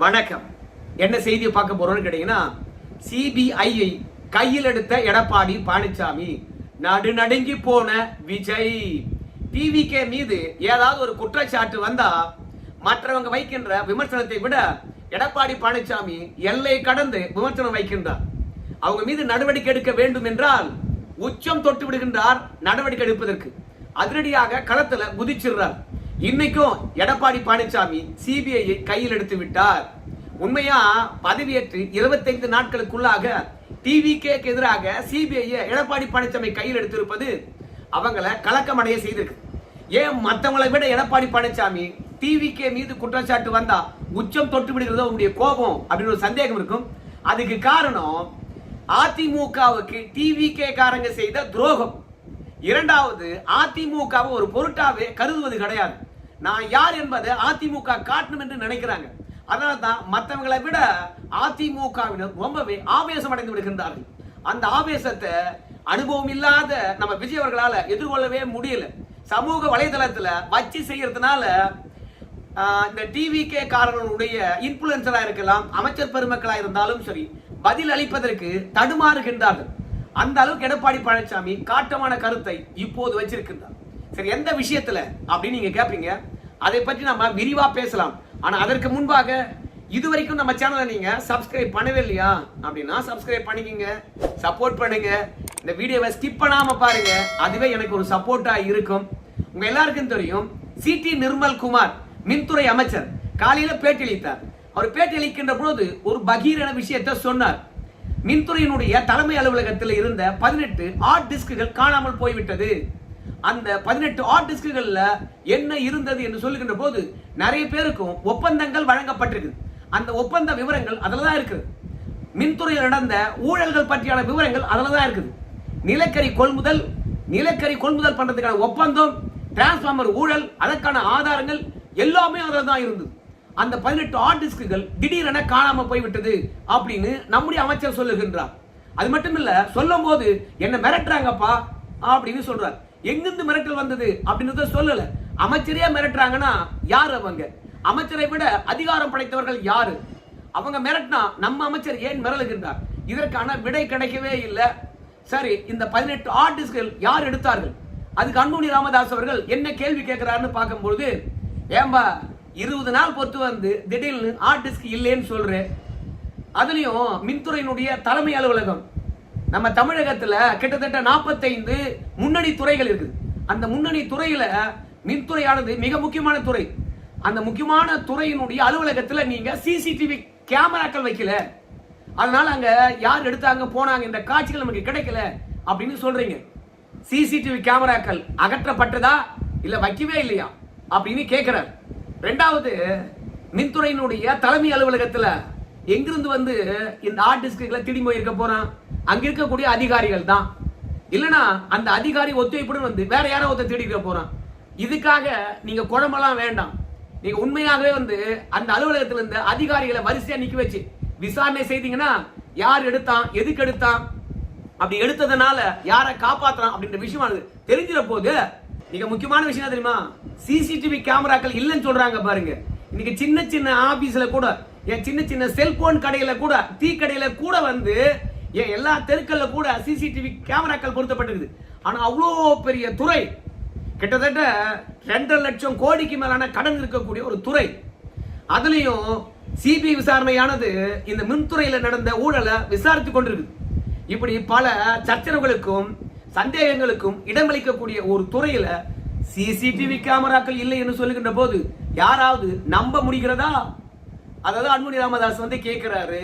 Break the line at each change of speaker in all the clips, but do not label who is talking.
வணக்கம். என்ன செய்தியை பார்க்க போறோம்னு கேட்டீங்கன்னா, சிபிஐயை கையில் எடுத்த எடப்பாடி பழனிசாமி, நடுநடுங்கி போன விஜய். டிவிகே மீது ஏதாவது ஒரு குற்றச்சாட்டு வந்தா மற்றவங்க வைக்கின்ற விமர்சனத்தை விட எடப்பாடி பழனிசாமி எல்லை கடந்து விமர்சனம் வைக்கின்றார். அவங்க மீது நடவடிக்கை எடுக்க வேண்டும் என்றால் உச்சம் தொட்டு விடுகின்றார். நடவடிக்கை எடுப்பதற்கு அதிரடியாக களத்துல குதிச்சிடுறார். இன்னைக்கும் எடப்பாடி பழனிசாமி சிபிஐயை கையில் எடுத்து விட்டார். உண்மையா பதவியேற்று 25 நாட்களுக்குள்ளாக டிவிகேக்கு எதிராக சிபிஐ எடப்பாடி பழனிசாமி கையில் எடுத்திருப்பது அவங்களை கலக்கமடைய செய்திருக்கு. ஏன் மற்றவங்களை விட எடப்பாடி பழனிசாமி டிவிகே மீது குற்றச்சாட்டு வந்தா உச்சம் தொட்டு விடுகிறது அவருடைய கோபம் அப்படின்னு ஒரு சந்தேகம் இருக்கும். அதுக்கு காரணம் அதிமுகவுக்கு டிவிகே காரங்க செய்த துரோகம். இரண்டாவது, அதிமுகவை ஒரு பொருட்டாவே கருதுவது கிடையாது. நான் யார் என்பதை அதிமுக காட்டணும் என்று நினைக்கிறாங்க. அதனால தான் மற்றவங்களை விட அதிமுகவினர் ரொம்பவே ஆவேசம் அடைந்து விடுகின்றார்கள். அந்த ஆவேசத்தை அனுபவம் இல்லாத நம்ம விஜய் அவர்களால எதிர்கொள்ளவே முடியல. சமூக வலைதளத்துல வச்சு செய்யறதுனால இந்த டிவிகே காரர்களுடைய இன்ஃபுளுசரா இருக்கலாம், அமைச்சர் பெருமக்களா இருந்தாலும் சரி, பதில் அளிப்பதற்கு தடுமாறுகின்றார்கள். அந்த அளவுக்கு எடப்பாடி பழனிசாமி காட்டமான கருத்தை இப்போது வச்சிருக்கின்றார். சரி, எந்த விஷயத்துல அப்படின்னு நீங்க கேட்பீங்க. அதை பற்றி நம்ம விரிவா பேசலாம். ஆனா அதற்கு முன்பாக இதுவரைக்கும் நம்ம சேனலை நீங்க சப்ஸ்கிரைப் பண்ணவே இல்லையா அப்படின்னா சப்ஸ்கிரைப் பண்ணிக்கங்க, சப்போர்ட் பண்ணுங்க. இந்த வீடியோவை ஸ்கிப் பண்ணாம பாருங்க, அதுவே எனக்கு ஒரு சப்போர்ட்டா இருக்கும். உங்க எல்லாருக்கும் தெரியும், சிடி நிர்மல் குமார் மின்துறை அமைச்சர் காலையில பேட்டி அளித்தார். அவர் பேட்டி அளிக்கின்ற போது ஒரு பகீரான விஷயத்தை சொன்னார். மின்துறையினுடைய தலைமை அலுவலகத்தில் இருந்த 18 ஹார்ட் டிஸ்குகள் காணாமல் போய்விட்டது. அந்த 18 ஹார்ட் டிஸ்குகள்ல என்ன இருந்தது என்று சொல்லுகின்ற போது நிறைய பேருக்கும் ஒப்பந்தங்கள் வழங்கப்பட்டிருக்கு. அந்த ஒப்பந்த விவரங்கள் அதுலதான் இருக்குது. மின்துறையில் நடந்த ஊழல்கள் பற்றியான விவரங்கள் அதுலதான் இருக்குது. நிலக்கரி கொள்முதல் பண்றதுக்கான ஒப்பந்தம், டிரான்ஸ்பார்மர் ஊழல், அதற்கான ஆதாரங்கள் எல்லாமே அதுல தான் இருந்தது. அந்த 18 ஹார்ட் டிஸ்குகள் திடீரென காணாம போய்விட்டது அப்படின்னு நம்முடைய அமைச்சர் சொல்லுகின்றார். அது மட்டும் இல்ல, சொல்லும் போது என்ன மிரட்டுறாங்கப்பா அப்படின்னு சொல்றார். எங்கிருந்து மிரட்டல் வந்தது அப்படின்றத சொல்லல. அமைச்சரே மிரட்டுறாங்கன்னா யாரு அவங்க? அமைச்சரை விட அதிகாரம் படைத்தவர்கள் யாரு? அவங்க மிரட்டினா நம்ம அமைச்சர் ஏன் மிரளுகின்றார்? இதற்கான விடை கிடைக்கவே இல்லை. சரி, இந்த 18 ஹார்ட் டிஸ்குகள் யார் எடுத்தார்கள்? அதுக்கு அன்புமணி ராமதாஸ் அவர்கள் என்ன கேள்வி கேட்கிறாருன்னு பார்க்கும்போது, ஏம்பா 20 நாள் பொறுத்து வந்து திடீர்னு ஹார்ட் டிஸ்க் இல்லைன்னு சொல்றேன். அதுலயும் மின்துறையினுடைய தலைமை அலுவலகம் நம்ம தமிழகத்துல கிட்டத்தட்ட 45 முன்னணி துறைகள் இருக்குது. அந்த முன்னணி துறையில மின்துறையானது மிக முக்கியமான துறை. அந்த முக்கியமான துறையினுடைய அலுவலகத்துல நீங்க சிசிடிவி கேமராக்கள் வைக்கல. அதனால அங்க யார் எடுத்தாங்க போனாங்க இந்த காட்சிகள் நமக்கு கிடைக்கல அப்படின்னு சொல்றீங்க. சிசிடிவி கேமராக்கள் அகற்றப்பட்டதா இல்ல வைக்கவே இல்லையா அப்படின்னு கேட்கிறார். ரெண்டாவது, மின்துறையினுடைய தலைமை அலுவலகத்துல எங்கிருந்து வந்து இந்த ஹார்ட் டிஸ்குகளை திரும்பி போயிருக்க போறான்? அங்க இருக்கக்கூடிய அதிகாரிகள் தான். இல்லனா அந்த அதிகாரி ஒத்துழைப்புடன் வந்து வேற யாரோ ஒருத்தர் தேடிக்க போறான். இதுக்காக நீங்க குழம்பெல்லாம் வேண்டாம். நீங்க உண்மையாகவே வந்து அந்த அலுவலகத்துல இருந்த அதிகாரிகளை வரிசையா நிக்க வச்சு விசாரணை செய்தீங்கன்னா யார் எடுத்தான், எதுக்கு எடுத்தான், அப்படி எடுத்ததுனால யாரை காப்பாற்றான் அப்படின்ற விஷயம் தெரிஞ்சிட போது. மிக முக்கியமான விஷயம் தெரியுமா? சிசிடிவி கேமராக்கள் இல்லைன்னு சொல்றாங்க பாருங்க. இன்னைக்கு சின்ன சின்ன ஆபீஸ்ல கூட, என் சின்ன சின்ன செல்போன் கடையில கூட, டீ கடையில கூட வந்து ஏன் எல்லா தெருக்கள்ல கூட சிசிடிவி கேமராக்கள் பொருத்தப்பட்டிருக்கு. ஆனா அவ்வளோ பெரிய துறை, கிட்டத்தட்ட 2 லட்சம் கோடிக்கு மேலான கடன் இருக்கக்கூடிய ஒரு துறை. அதுலயும் சிபிஐ விசாரணையானது இந்த மின்துறையில நடந்த ஊழலை விசாரித்துக் கொண்டிருக்கு. இப்படி பல சர்ச்சைகளுக்கும் சந்தேகங்களுக்கும் இடமளிக்கக்கூடிய ஒரு துறையில சிசிடிவி கேமராக்கள் இல்லை என்று சொல்லுகின்ற போது யாராவது நம்ப முடிகிறதா? அதாவது அன்புமணி ராமதாஸ் வந்து கேட்கிறாரு,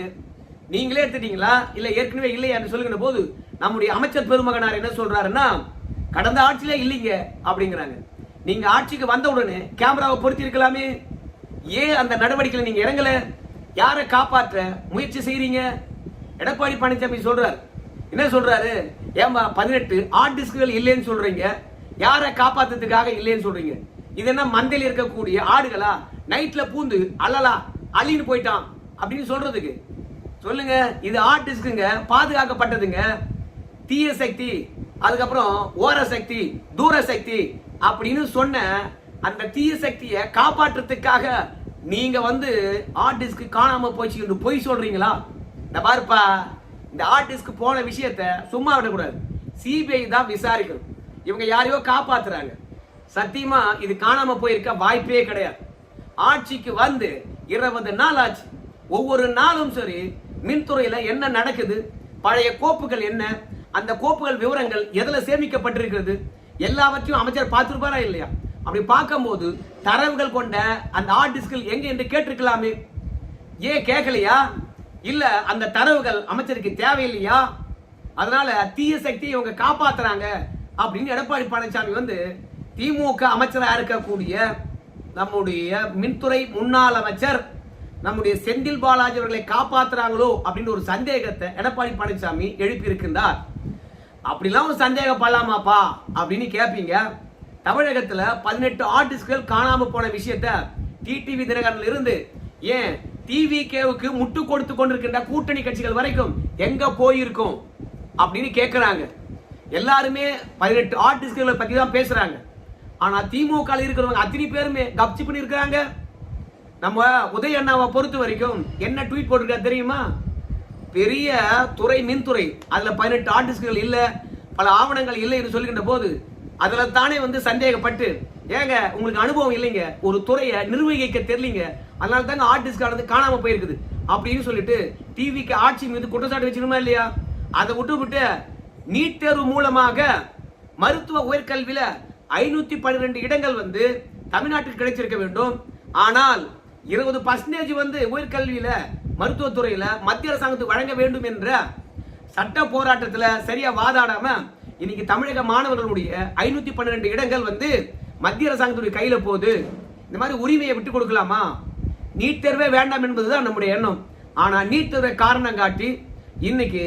நீங்களே எடுத்துட்டீங்களா இல்ல ஏற்கனவே இல்லையா என்று சொல்லுகின்ற போது நம்முடைய அமைச்சர் பெருமகனார் என்ன சொல்றாருன்னா, கடந்த ஆட்சியில இல்லைங்க அப்படிங்கிறாங்க. நீங்க ஆட்சிக்கு வந்த உடனே கேமராவை பொருத்தி இருக்கலாமே, ஏன் அந்த நடவடிக்கையில நீங்க இறங்கல? யாரை காப்பாற்ற முயற்சி செய்றீங்க? எடப்பாடி பழனிசாமி சொல்றாரு. என்ன சொல்றாரு? ஏம்பா 18 ஹார்ட் டிஸ்குகள் இல்லைன்னு சொல்றீங்க, யாரை காப்பாத்துறதுக்காக இல்லைன்னு சொல்றீங்க? இது என்ன மந்தையில் இருக்கக்கூடிய ஆடுகளா? நைட்ல பூந்து அல்லலா அள்ளின்னு போயிட்டான் அப்படின்னு சொல்றதுக்கு சொல்லுங்க. இது ஹார்ட் டிஸ்குங்க, பாதுகாக்கப்பட்டதுங்க. தீய சக்தி, அதுக்கப்புறம் ஓர சக்தி, தூர சக்தி அப்படின்னு சொன்ன அந்த தீய சக்தியை காப்பாற்றுறதுக்காக நீங்க வந்து ஹார்ட் டிஸ்க் காணாம போச்சு என்று பொய் சொல்றீங்களா? இந்த பாருப்பா, இந்த ஹார்ட் டிஸ்க் போன விஷயத்த சும்மா விடக்கூடாது. சிபிஐ தான் விசாரிக்கணும். இவங்க யாரையோ காப்பாத்துறாங்க. சத்தியமா இது காணாம போயிருக்க வாய்ப்பே கிடையாது. ஆட்சிக்கு வந்து 20 நாள் ஆச்சு. ஒவ்வொரு நாளும் சரி மின்துறையில என்ன நடக்குது, பழைய கோப்புகள் என்ன, அந்த கோப்புகள் விவரங்கள் எதுல சேமிக்கப்பட்டிருக்கிறது, எல்லாவற்றையும் அமைச்சர் பார்த்திருப்பாரா இல்லையா? அப்படி பார்க்கும்போது தரவுகள் கொண்ட அந்த ஹார்ட் டிஸ்கில் எங்க என்று கேட்டிருக்கலாமே. ஏன் கேட்கலையா? இல்ல அந்த தரவுகள் அமைச்சருக்கு தேவையில்லையா? அதனால தீய சக்தியை இவங்க காப்பாத்துறாங்க அப்படின்னு எடப்பாடி பழனிசாமி வந்து திமுக அமைச்சராக இருக்கக்கூடிய நம்முடைய மின்துறை முன்னாள் அமைச்சர் நம்முடைய செந்தில் பாலாஜி அவர்களை காப்பாத்துறாங்களோ அப்படின்னு ஒரு சந்தேகத்தை எடப்பாடி பழனிசாமி எழுப்பி இருக்கின்றார். அப்படிலாம் ஒரு சந்தேகப்படலாமாப்பா அப்படின்னு கேட்பீங்க. தமிழகத்துல 18 ஹார்ட் டிஸ்க்கள் காணாம போன விஷயத்த டிடிவி தினகரன்ல இருந்து ஏன் டிவிகேவுக்கு முட்டு கொடுத்து கொண்டிருக்கின்ற கூட்டணி கட்சிகள் வரைக்கும் எங்க போயிருக்கும் அப்படின்னு கேட்கிறாங்க. எல்லாருமே 18 ஹார்ட் டிஸ்க்களை பத்தி தான் பேசுறாங்க. ஆனா திமுக இருக்கிறவங்க அத்தனை பேருமே கப்சி பண்ணி இருக்காங்க. நம்ம உதய அண்ணாவை பொறுத்த வரைக்கும் என்ன ட்வீட் போட்டிருக்கா தெரியுமா? பெரிய துறை மின்துறை, அதுல 18 ஹார்ட் டிஸ்க்கள் இல்ல, பல ஆவணங்கள் இல்லை என்று சொல்கின்ற போது அதுல தானே வந்து சந்தேகப்பட்டு, ஏங்க உங்களுக்கு அனுபவம் இல்லைங்க, ஒரு துறையை நிர்வகிக்க தெரியலீங்க, அதனால தாங்க ஹார்ட் டிஸ்க் ஆனது காணாம போயிருக்குது அப்படின்னு சொல்லிட்டு டிவிக்கு ஆட்சி மீது குற்றச்சாட்டு வச்சிருமா இல்லையா? அதை விட்டு நீட் தேர்வு மூலமாக மருத்துவ உயர்கல்வியில 512 இடங்கள் வந்து தமிழ்நாட்டுக்கு கிடைச்சிருக்க வேண்டும். ஆனால் 20% வந்து உயர்கல்வியில மருத்துவத்துறையில மத்திய அரசாங்கத்துக்கு வழங்க வேண்டும் என்ற சட்ட போராட்டத்துல சரியா வாதாடாம இன்னைக்கு தமிழக மாணவர்களுடைய 512 இடங்கள் வந்து மத்திய அரசாங்கத்துடைய கையில போகுது. இந்த மாதிரி உரிமையை விட்டு கொடுக்கலாமா? நீட் தேர்வே வேண்டாம் என்பதுதான் நம்முடைய எண்ணம். ஆனா நீட் தேர்வை காரணம் காட்டி இன்னைக்கு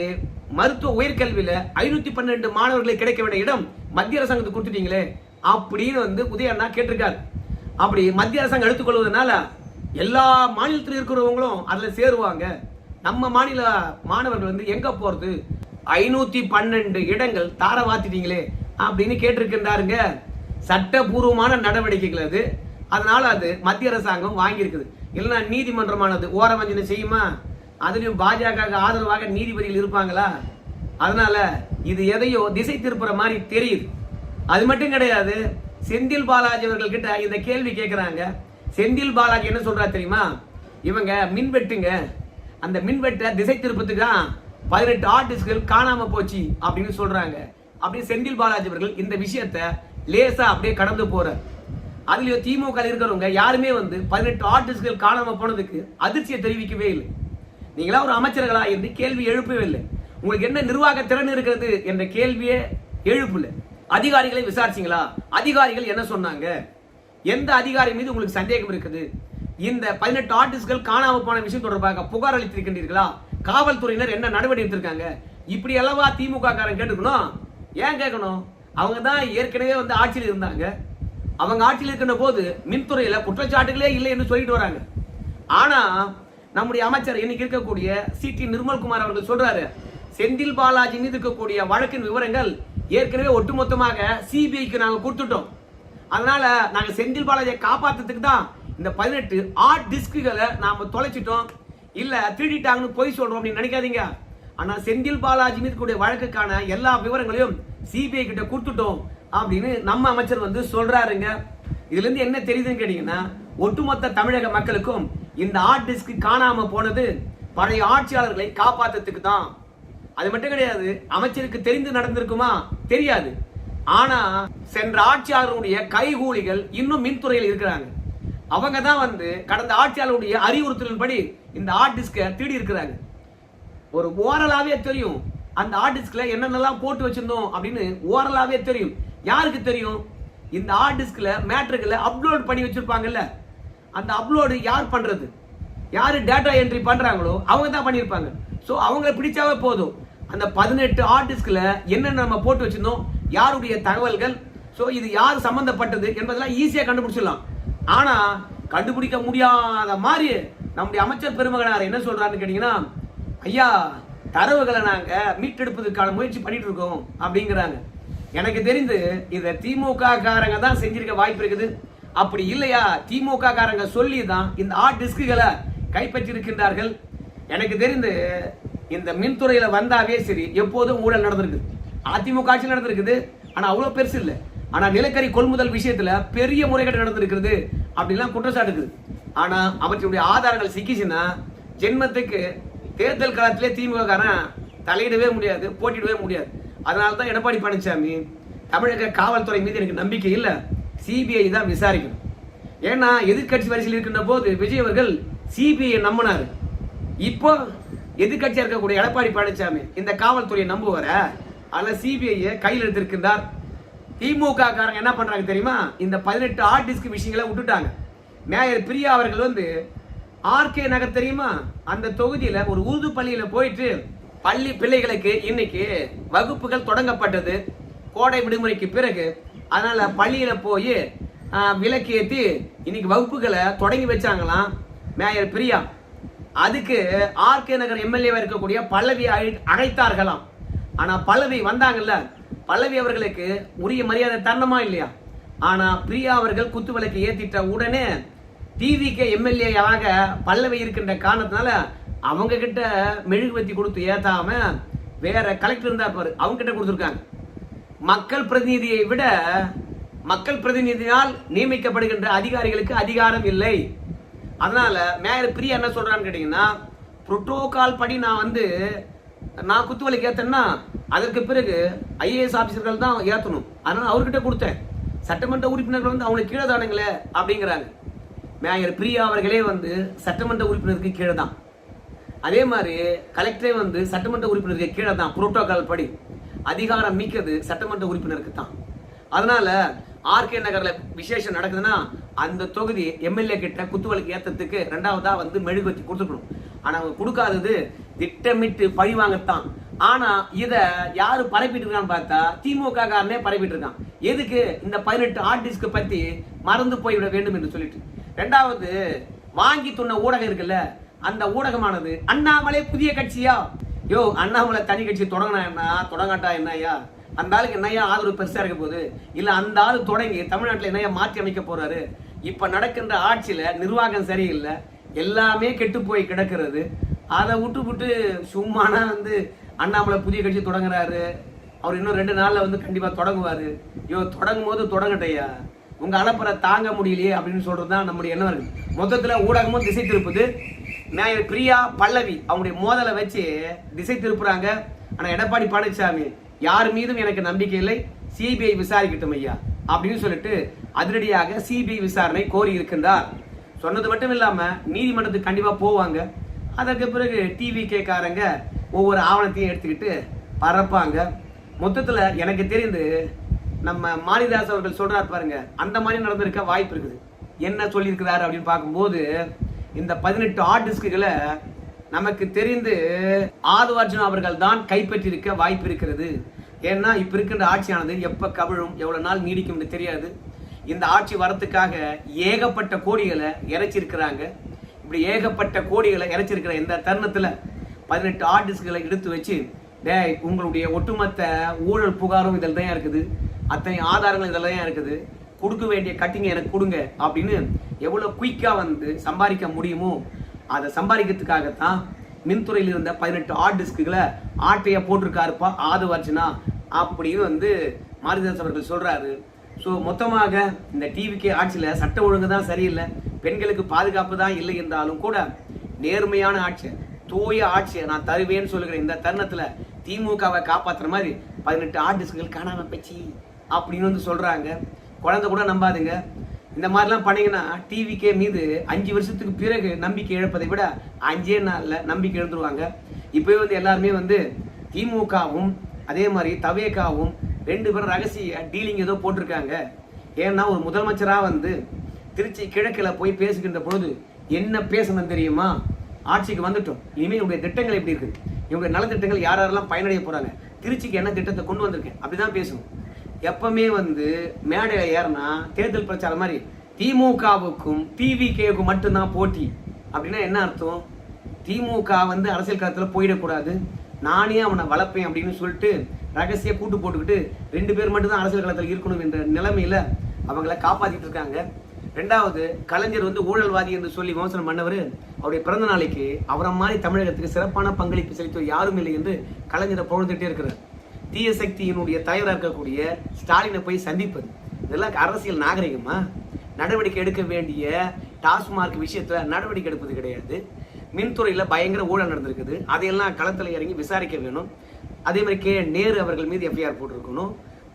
மருத்துவ உயர்கல்வியில 512 மாணவர்களுக்கு கிடைக்க வேண்டிய இடம் மத்திய அரசாங்கத்துக்கு கொடுத்துட்டீங்களே அப்படின்னு வந்து உதய அண்ணா கேட்டிருக்காரு. அப்படி மத்திய அரசாங்கம் எடுத்துக்கொள்வதனால எல்லா மாநிலத்தில் இருக்கிறவங்களும் அதுல சேருவாங்க. நம்ம மாநில மாணவர்கள் வந்து எங்க போறது? 512 இடங்கள் தார வாத்திட்டீங்களே அப்படின்னு கேட்டிருக்கின்றாருங்க. சட்டபூர்வமான நடவடிக்கைகள் அது. அதனால அது மத்திய அரசாங்கம் வாங்கி இருக்குது. இல்லைன்னா நீதிமன்றமானது ஓரவஞ்சனை செய்யுமா? அதுலயும் பாஜக ஆதரவாக நீதிபதிகள் இருப்பாங்களா? அதனால இது எதையோ திசை திருப்புற மாதிரி தெரியுது. அது மட்டும் கிடையாது, செந்தில் பாலாஜி அவர்கள் கிட்ட இந்த கேள்வி கேட்கிறாங்க. செந்தில் பாலாஜி என்ன சொல்றா தெரியுமா? இவங்க மின்வெட்டுங்க, அந்த மின்வெட்டை திசை திருப்பத்துக்கு 18 ஹார்ட் டிஸ்க்கள் காணாம போச்சு அப்படின்னு சொல்றாங்க. அப்படி செந்தில் பாலாஜி அவர்கள் இந்த விஷயத்தை லேசா அப்படியே கடந்து போறார். அதுலயும் திமுக இருக்கிறவங்க யாருமே வந்து 18 ஹார்ட் டிஸ்க்கள் காணாம போனதுக்கு அதிர்ச்சியை தெரிவிக்கவே இல்லை. நீங்களா ஒரு அமைச்சர்களா இருந்து கேள்வி எழுப்பவே இல்லை. உங்களுக்கு என்ன நிர்வாக திறன் இருக்கிறது என்ற கேள்வியே எழுப்பல. அதிகாரிகளை விசாரிச்சீங்களா? அதிகாரிகள் என்ன சொன்னாங்க? எந்த அதிகாரி மீது உங்களுக்கு சந்தேகம் இருக்குது? இந்த 18 ஹார்ட் டிஸ்க்கள் காணாம போன விஷயம் தொடர்பாக புகார் அளித்திருக்கின்றீர்களா? காவல்துறையினர் என்ன நடவடிக்கை எடுத்திருக்காங்க? இப்படி அல்லவா திமுக காரன் கேட்டுக்கணும். ஏன் கேட்கணும்? அவங்க தான் ஏற்கனவே வந்து ஆட்சியில் இருந்தாங்க. அவங்க ஆட்சியில் இருக்கின்ற போது மின்துறையில குற்றச்சாட்டுகளே இல்லை என்று சொல்லிட்டு வராங்க. ஆனா நம்முடைய அமைச்சர் இன்னைக்கு இருக்கக்கூடிய சி.டி. நிர்மல்குமார் அவர்கள் சொல்றாரு, செந்தில் பாலாஜி மீது இருக்கக்கூடிய வழக்கின் விவரங்கள் ஏற்கனவே ஒட்டுமொத்தமாக சிபிஐக்கு நாங்க கொடுத்துட்டோம். அதனால நாங்க செந்தில் பாலாஜியை காப்பாத்துறதுக்கு தான் இந்த 18 ஹார்ட் டிஸ்க்குகளை நாம தொலைச்சிட்டோம், இல்ல திருடிட்டாங்கன்னு போய் சொல்றோம் அப்படின்னு நினைக்காதீங்க. ஆனா செந்தில் பாலாஜி மீது கூடிய வழக்குக்கான எல்லா விவரங்களையும் சிபிஐ கிட்ட கொடுத்துட்டோம் அப்படின்னு நம்ம அமைச்சர் வந்து சொல்றாருங்க. இதுல இருந்து என்ன தெரியுதுன்னு கேட்டீங்கன்னா, ஒட்டுமொத்த தமிழக மக்களுக்கும் இந்த ஹார்ட் டிஸ்க் காணாம போனது பழைய ஆட்சியாளர்களை காப்பாத்துறதுக்கு தான். அது மட்டும் கிடையாது, அமைச்சருக்கு தெரிந்து நடந்திருக்குமா? தெரியாது. ஆனா சென்ற ஆட்சியாளருடைய கைகூலிகள் இன்னும் மின்துறையில் இருக்கிறாங்க. அவங்க தான் வந்து கடந்த ஆட்சியாளருடைய அறிவுறுத்தலின்படி இந்த ஹார்ட் டிஸ்கை திருடி இருக்கிறாங்க. ஒரு ஓரலாவே தெரியும் அந்த ஹார்ட் டிஸ்க்ல என்னென்னலாம் போட்டு வச்சிருந்தோம் அப்படின்னு ஓரலாவே தெரியும். யாருக்கு தெரியும்? இந்த ஹார்ட் டிஸ்க்ல மேட்டர்களை அப்லோட் பண்ணி வச்சிருப்பாங்கல்ல, அந்த அப்லோடு யார் பண்றது? யாரு டேட்டா என்ட்ரி பண்றாங்களோ அவங்க தான் பண்ணியிருப்பாங்க. ஸோ அவங்களை பிடிச்சாவே போதும், அந்த 18 ஹார்ட் டிஸ்க்ல என்னென்ன நம்ம போட்டு வச்சிருந்தோம், யாருடைய தகவல்கள், ஸோ இது யார் சம்பந்தப்பட்டது என்பதெல்லாம் ஈஸியா கண்டுபிடிச்சிடலாம். ஆனா கண்டுபிடிக்க முடியாத மாதிரி நம்முடைய அமைச்சர் பெருமகனார் என்ன சொல்றாருன்னு கேட்டீங்கன்னா, ஐயா தரவுகளை நாங்க மீட்டெடுப்பதற்கான முயற்சி பண்ணிட்டு இருக்கோம் அப்படிங்கிறாங்க. எனக்கு தெரிந்து இதை திமுக காரங்க தான் செஞ்சிருக்க வாய்ப்பு இருக்குது. அப்படி இல்லையா திமுக காரங்க சொல்லி தான் இந்த ஹார்ட் டிஸ்குகளை கைப்பற்றி இருக்கின்றார்கள். எனக்கு தெரிந்து இந்த மின்துறையில வந்தாவே சரி எப்போதும் ஊழல் நடந்திருக்குது. அதிமுக ஆட்சியில் நடந்திருக்குது, ஆனா அவ்வளவு பெருசு இல்லை. ஆனா நிலக்கரி கொள்முதல் விஷயத்துல பெரிய முறைகேடு நடந்திருக்கிறது அப்படிலாம் குற்றச்சாட்டு இருக்குது. ஆனா அவற்றுடைய ஆதாரங்கள் சிக்கிச்சுன்னா ஜென்மத்துக்கு தேர்தல் காலத்திலே திமுக காரன் தலையிடவே முடியாது, போட்டிடவே முடியாது. அதனால்தான் எடப்பாடி பழனிசாமி தமிழக காவல்துறை மீது எனக்கு நம்பிக்கை இல்லை, சிபிஐ தான் விசாரிக்கணும். ஏன்னா எதிர்கட்சி வரிசையில் இருக்கின்ற போது விஜய் அவர்கள் சிபிஐ நம்பினாரு. இப்போ எதிர்கட்சியா இருக்கக்கூடிய எடப்பாடி பழனிசாமி இந்த காவல்துறையை நம்புவார, அதில் சிபிஐ கையில் எடுத்திருக்கின்றார். திமுக காரங்க என்ன பண்றாங்க தெரியுமா, இந்த 18 ஹார்ட் டிஸ்க் விஷயங்களை விட்டுட்டாங்க. மேயர் பிரியா அவர்கள் வந்து ஆர்கே நகர் தெரியுமா, அந்த தொகுதியில ஒரு உருது பள்ளியில போயிட்டு பள்ளி பிள்ளைகளுக்கு இன்னைக்கு வகுப்புகள் தொடங்கப்பட்டது கோடை விடுமுறைக்கு பிறகு. அதனால பள்ளியில போய் விளக்கு ஏற்றி இன்னைக்கு வகுப்புகளை தொடங்கி வச்சாங்களாம் மேயர் பிரியா. அதுக்கு ஆர்கே நகர் எம்எல்ஏவா இருக்கக்கூடிய பல்லவி அழைத்தார்களாம். ஆனா பல்லவி வந்தாங்கல்ல, பல்லவி அவர்களுக்கு உரிய மரியாதை தரணுமா இல்லையா? ஆனா பிரியா அவர்கள் குத்து விளக்கு ஏத்திட்ட உடனே டிவிகே எம்எல்ஏவாக பல்லவி இருக்கின்ற காரணத்தினால அவங்க கிட்ட மெழுகுவத்தி கொடுத்து ஏத்தாம வேற கலெக்டர் இருந்தா பாரு, அவங்க கிட்ட கொடுத்துருக்காங்க. மக்கள் பிரதிநிதியை விட மக்கள் பிரதிநிதியால் நியமிக்கப்படுகின்ற அதிகாரிகளுக்கு அதிகாரம் இல்லை. அதனால மேயர் பிரியா என்ன சொல்றான்னு கேட்டீங்கன்னா, புரோட்டோகால் படி நான் குத்துவலைக்கு ஏத்தேன்னா அதற்கு பிறகு ஐஏஎஸ் ஆபீசர்கள் தான் ஏத்தணும். அதனால அவர்கிட்ட கொடுத்தேன். சட்டமன்ற உறுப்பினர்கள் வந்து அவங்களுக்கு கீழே தானுங்களே அப்படிங்கிறாங்க. மேயர் பிரியா அவர்களே சட்டமன்ற உறுப்பினருக்கு கீழே தான். அதே மாதிரி கலெக்டரே சட்டமன்ற உறுப்பினருக்கு கீழே தான். புரோட்டோகால் படி அதிகாரம் மிக்கது சட்டமன்ற உறுப்பினருக்கு தான். அதனால ஆர்கே நகர்ல விசேஷம் நடக்குதுன்னா அந்த தொகுதி எம்எல்ஏ கிட்ட குத்துவலுக்கு ஏத்தத்துக்கு ரெண்டாவதா மெழுகுவத்தி கொடுத்துக்கணும். ஆனா அவங்க கொடுக்காதது திட்டமிட்டு பழி வாங்கத்தான். ஆனா இத யாரு பரப்பிட்டு இருக்கான்னு பார்த்தா திமுக காரனே பரப்பிட்டு இருக்கான். எதுக்கு? இந்த 18 ஹார்ட் டிஸ்க் பத்தி மறந்து போய்விட வேண்டும் என்று சொல்லிட்டு. ரெண்டாவது, வாங்கி துண்ண ஊடகம் இருக்குல்ல, அந்த ஊடகமானது அண்ணாமலை புதிய கட்சியா? யோ, அண்ணாமலை தனி கட்சி தொடங்கினா என்ன, தொடங்காட்டா என்னையா? அந்த ஆளுக்கு என்னையா ஆதரவு பெருசா இருக்க போகுது? இல்ல அந்த ஆளு தொடங்கி தமிழ்நாட்டில் என்னையா மாற்றி அமைக்க போறாரு? இப்ப நடக்கின்ற ஆட்சியில நிர்வாகம் சரியில்லை, எல்லாமே கெட்டு போய் கிடக்கிறது. அதை விட்டு சும்மானா அண்ணாமலை புதிய கட்சி தொடங்குறாரு, அவர் இன்னும் 2 நாள்ல கண்டிப்பா தொடங்குவாரு. யோ, தொடங்கும் போது தொடங்கட்டையா, உங்க அலப்பறை தாங்க முடியலையே அப்படின்னு சொல்றதுதான் நம்முடைய எண்ணம் இருக்கு. மொத்தத்துல ஊடகமும் திசை திருப்புது. மேயர் பிரியா பல்லவி அவங்களுடைய மோதலை வச்சு திசை திருப்புறாங்க. ஆனா எடப்பாடி பழனிசாமி யார் மீதும் எனக்கு நம்பிக்கை இல்லை, சிபிஐ விசாரிக்கட்டும் ஐயா அப்படின்னு சொல்லிட்டு அதிரடியாக சிபிஐ விசாரணை கோரி இருக்கின்றார். சொன்னது மட்டும் இல்லாம நீதிமன்றத்துக்கு கண்டிப்பா போவாங்க. அதற்கு பிறகு டிவிகே காரங்க ஒவ்வொரு ஆவணத்தையும் எடுத்துக்கிட்டு பரப்பாங்க. மொத்தத்துல எனக்கு தெரிந்து நம்ம மாரிதாஸ் அவர்கள் சொல்றாரு பாருங்க, அந்த மாதிரி நடந்திருக்க வாய்ப்பு இருக்குது. என்ன சொல்லியிருக்கிறாரு அப்படின்னு பார்க்கும்போது, இந்த 18 ஹார்ட் டிஸ்குகளை நமக்கு தெரிந்து ஆதவர்ஜுனா அவர்கள் தான் கைப்பற்றியிருக்க வாய்ப்பு இருக்கிறது. ஏன்னா இப்ப இருக்கின்ற ஆட்சியானது எப்ப கவிழும், எவ்வளவு நாள் நீடிக்கும் என்று தெரியாது. இந்த ஆட்சி வரத்துக்காக ஏகப்பட்ட கோடிகளை இறைச்சிருக்கிறாங்க. இப்படி ஏகப்பட்ட கோடிகளை இறைச்சிருக்கிற இந்த தருணத்துல 18 ஹார்ட் டிஸ்குகளை எடுத்து வச்சு, உங்களுடைய ஒட்டுமொத்த ஊழல் புகாரும் இதில் தான் இருக்குது, அத்தனை ஆதாரங்கள் இதில் தான் இருக்குது, கொடுக்க வேண்டிய கட்டிங்க எனக்கு கொடுங்க அப்படின்னு எவ்வளவு குயிக்கா சம்பாதிக்க முடியுமோ அதை சம்பாதிக்கிறதுக்காகத்தான் மின்துறையில் இருந்த 18 ஹார்ட் டிஸ்குகளை ஆட்டைய போட்டிருக்காருப்பா ஆதவர்ஜுனா அப்படின்னு மாரிதாஸ் அவர்கள் சொல்றாரு. ஸோ மொத்தமாக இந்த டிவிகே ஆட்சியில் சட்ட ஒழுங்கு தான் சரியில்லை, பெண்களுக்கு பாதுகாப்பு தான் இல்லை என்றாலும் கூட நேர்மையான ஆட்சி, தூய ஆட்சியை நான் தருவேன்னு சொல்லுகிற இந்த தருணத்தில் திமுகவை காப்பாற்றுற மாதிரி 18 ஹார்ட் டிஸ்குகள் காணாம போச்சு அப்படின்னு சொல்றாங்க. குழந்தை கூட நம்பாதுங்க. இந்த மாதிரிலாம் பண்ணீங்கன்னா டிவிகே மீது 5 வருஷத்துக்கு பிறகு நம்பிக்கை இழப்பதை விட 5 நாள்ல நம்பிக்கை இழந்துருவாங்க. இப்பவே எல்லாருமே திமுகவும் அதே மாதிரி தவேகாவும் 2 பேரும் ரகசிய டீலிங் ஏதோ போட்டிருக்காங்க. ஏன்னா ஒரு முதலமைச்சரா திருச்சி கிழக்குல போய் பேசுகின்ற பொழுது என்ன பேசணும் தெரியுமா, ஆட்சிக்கு வந்துட்டோம், இனிமே இவங்க திட்டங்கள் எப்படி இருக்கு, இவங்க நலத்திட்டங்கள் யாரெல்லாம் பயனடைய போறாங்க, திருச்சிக்கு என்ன திட்டத்தை கொண்டு வந்திருக்கேன் அப்படிதான் பேசணும். எப்பவுமே மேடையில ஏறினா தேர்தல் பிரச்சாரம் மாதிரி திமுகவுக்கும் டிவிகேவுக்கும் மட்டும்தான் போட்டி அப்படின்னா என்ன அர்த்தம்? திமுக அரசியல் களத்துல போயிடக்கூடாது, நானே அவனை வளர்ப்பேன் அப்படின்னு சொல்லிட்டு ரகசிய கூட்டு போட்டுக்கிட்டு 2 பேர் மட்டும் தான் அரசியல் களத்தில் இருக்கணும் என்ற நிலைமையில அவங்கள காப்பாத்திட்டு இருக்காங்க. ரெண்டாவது, கலைஞர் வந்து ஊழல்வாதி என்று சொல்லி விமர்சனம் பண்ணவர் அவருடைய பிறந்த நாளைக்கு அவரை மாதிரி தமிழகத்துக்கு சிறப்பான பங்களிப்பு செலுத்த யாரும் இல்லை என்று கலைஞரை புகழ்ந்துட்டே இருக்கிறார். தீய சக்தியினுடைய தலைவராக இருக்கக்கூடிய ஸ்டாலினை போய் சந்திப்பது இதெல்லாம் அரசியல் நாகரிகமா? நடவடிக்கை எடுக்க வேண்டிய டாஸ்மார்க் விஷயத்துல நடவடிக்கை எடுப்பது கிடையாது. மின்துறையில் பயங்கர ஊழல் நடந்திருக்குது, அதையெல்லாம் களத்தில் இறங்கி விசாரிக்க வேணும். அதே மாதிரி நேரு அவர்கள் மீது எஃப்ஐஆர் போட்டிருக்கணும்.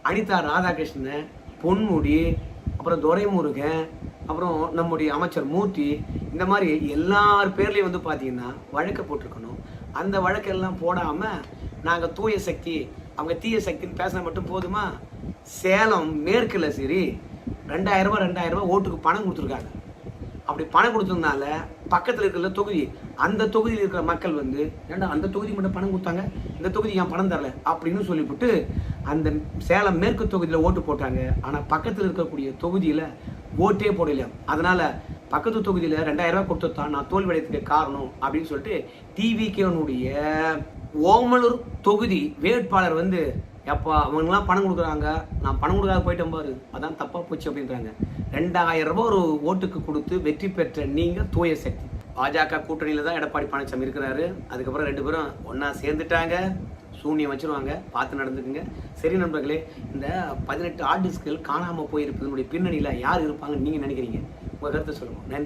அனிதா ராதாகிருஷ்ணன், பொன்முடி, அப்புறம் துரைமுருகன், அப்புறம் நம்முடைய அமைச்சர் மூர்த்தி, இந்த மாதிரி எல்லார் பேர்லையும் வந்து பார்த்தீங்கன்னா வழக்கு போட்டிருக்கணும். அந்த வழக்கெல்லாம் போடாமல் நாங்கள் தூய சக்தி அவங்க தீய சக்தின்னு பேசினா மட்டும் போதுமா? சேலம் மேற்கில் சரி 2000 ரூபாய் ஓட்டுக்கு பணம் கொடுத்துருக்காங்க. அப்படி பணம் கொடுத்ததுனால பக்கத்தில் இருக்கிற தொகுதி, அந்த தொகுதியில் இருக்கிற மக்கள் வந்து ஏன்டா அந்த தொகுதி மட்டும் பணம் கொடுத்தாங்க, இந்த தொகுதி ஏன் பணம் தரல அப்படின்னு சொல்லிவிட்டு அந்த சேலம் மேற்கு தொகுதியில் ஓட்டு போட்டாங்க. ஆனால் பக்கத்தில் இருக்கக்கூடிய தொகுதியில் ஓட்டே போடலையா. அதனால பக்கத்து தொகுதியில் 2000 ரூபாய் கொடுத்துதான் நான் தோல்வி அடையத்துக்கு காரணம் அப்படின்னு சொல்லிட்டு டிவிகேனுடைய ஓமலூர் தொகுதி வேட்பாளர் வந்து எப்பா அவங்களாம் பணம் கொடுக்குறாங்க, நான் பணம் கொடுக்காத போயிட்டேன் பாரு, அதான் தப்பா போச்சு அப்படின்றாங்க. 2000 ரூபாய் ஒரு ஓட்டுக்கு கொடுத்து வெற்றி பெற்ற நீங்க தூய சக்தி. பாஜக கூட்டணியில தான் எடப்பாடி பழனிசாமி இருக்கிறாரு. அதுக்கப்புறம் 2 பேரும் ஒன்னா சேர்ந்துட்டாங்க, சூனியம் வச்சிருவாங்க, பார்த்து நடந்துக்குங்க. சரி நண்பர்களே, இந்த 18 ஆர்டிஸ்ட்கள் காணாம போயிருப்பதனுடைய பின்னணியில யார் இருப்பாங்கன்னு நீங்க நினைக்கிறீங்க? உங்க கருத்தை சொல்லுங்க. நன்றி.